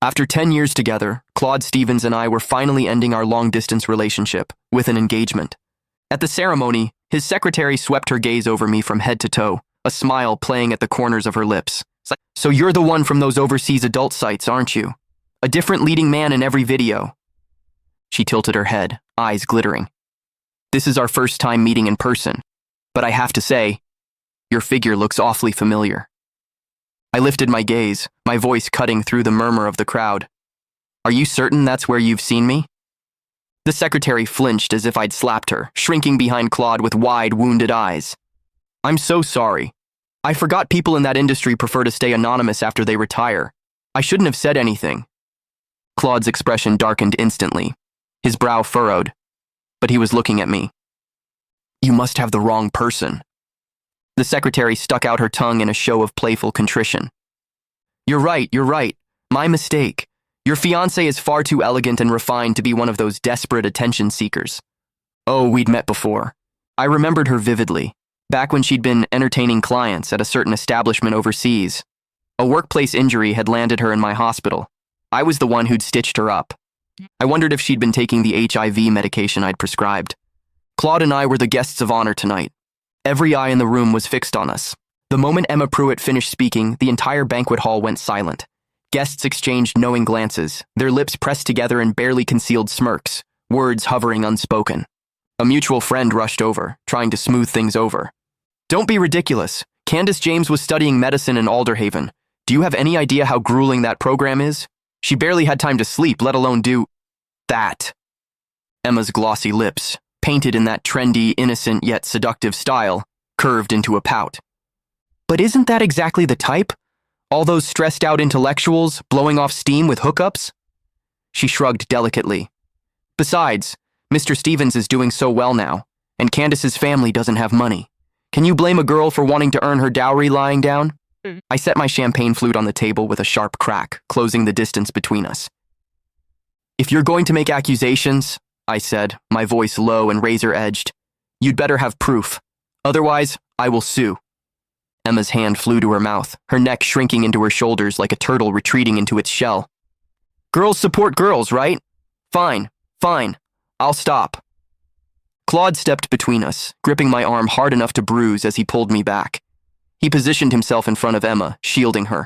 After 10 years together, Claude Stevens and I were finally ending our long-distance relationship with an engagement. At the ceremony, his secretary swept her gaze over me from head to toe, a smile playing at the corners of her lips. "So you're the one from those overseas adult sites, aren't you? A different leading man in every video." She tilted her head, eyes glittering. "This is our first time meeting in person, but I have to say, your figure looks awfully familiar." I lifted my gaze, my voice cutting through the murmur of the crowd. "Are you certain that's where you've seen me?" The secretary flinched as if I'd slapped her, shrinking behind Claude with wide, wounded eyes. "I'm so sorry. I forgot people in that industry prefer to stay anonymous after they retire. I shouldn't have said anything." Claude's expression darkened instantly, his brow furrowed, but he was looking at me. "You must have the wrong person." The secretary stuck out her tongue in a show of playful contrition. You're right. My mistake. Your fiancé is far too elegant and refined to be one of those desperate attention seekers." Oh, we'd met before. I remembered her vividly, back when she'd been entertaining clients at a certain establishment overseas. A workplace injury had landed her in my hospital. I was the one who'd stitched her up. I wondered if she'd been taking the HIV medication I'd prescribed. Claude and I were the guests of honor tonight. Every eye in the room was fixed on us. The moment Emma Pruitt finished speaking, the entire banquet hall went silent. Guests exchanged knowing glances, their lips pressed together in barely concealed smirks, words hovering unspoken. A mutual friend rushed over, trying to smooth things over. "Don't be ridiculous. Candace James was studying medicine in Alderhaven. Do you have any idea how grueling that program is? She barely had time to sleep, let alone do that." Emma's glossy lips, painted in that trendy, innocent yet seductive style, curved into a pout. "But isn't that exactly the type? All those stressed-out intellectuals blowing off steam with hookups?" She shrugged delicately. "Besides, Mr. Stevens is doing so well now, and Candace's family doesn't have money. Can you blame a girl for wanting to earn her dowry lying down?" I set my champagne flute on the table with a sharp crack, closing the distance between us. "If you're going to make accusations," I said, my voice low and razor-edged, "you'd better have proof. Otherwise, I will sue." Emma's hand flew to her mouth, her neck shrinking into her shoulders like a turtle retreating into its shell. "Girls support girls, right? Fine. I'll stop." Claude stepped between us, gripping my arm hard enough to bruise as he pulled me back. He positioned himself in front of Emma, shielding her.